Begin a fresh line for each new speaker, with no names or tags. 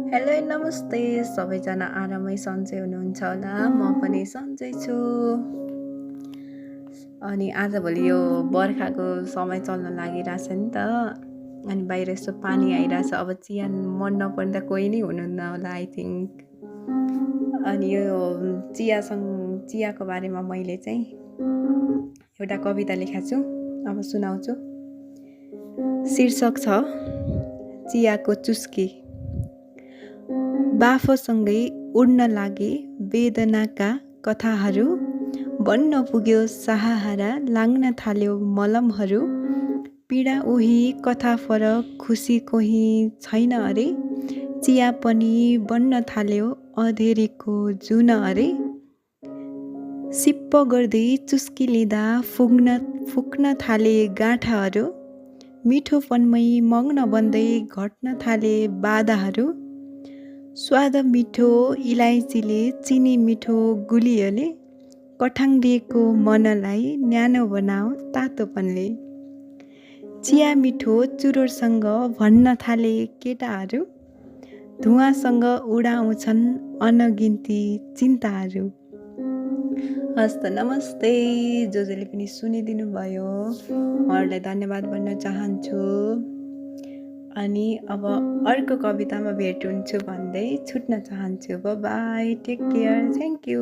Hello नमस्ते सबैजना आरामै सन्चै हुनुहुन्छ होला म पनि सन्चै छु। अनि आजभोलि यो बर्खाको समय चल्न लागिरहेछ नि त। अनि बाहिर यस्तो पानी आइरहेछ। अब चिया मन नपर्ने त कोही नै हुनुहुन्न होला आई थिङ्क। अनि यो चियाको बारेमा मैले चाहिँ एउटा कविता लेखेको छु, अब सुनाउँछु। शीर्षक छ चियाको चुस्की। बाफोसँगै उड्न लागे वेदनाका कथाहरू, बन्न पुग्यो साहारा, लाग्न थाल्यो मलमहरू। पीडा उही कथा फरक, खुसी कोही छैन अरे। चिया पनि बन्न थाल्यो अँधेरीको जुन अरे। सिप्प गर्दै चुस्की लिँदा फुक्न थाले गाँठाहरू। मिठोपनमै मग्न बन्दै घट्न थाले बाधाहरू। स्वाद मिठो इलाइचीले, चिनी मिठो गुलियोले, कठाङ्गिएको मनलाई न्यानो बनाऊ तातोपनले। चिया मिठो चुरोटसँग भन्न थाले केटाहरू। धुवाँसँग उडाउँछन् अनगिन्ती चिन्ताहरू। हस्त नमस्ते जसले पनि सुनिदिनु भयो, उहाँहरूलाई धन्यवाद भन्न चाहन्छु। अनि अब अर्को कवितामा भेट हुन्छु भन्दै छुट्न चाहन्छु। Bye, take care, thank you.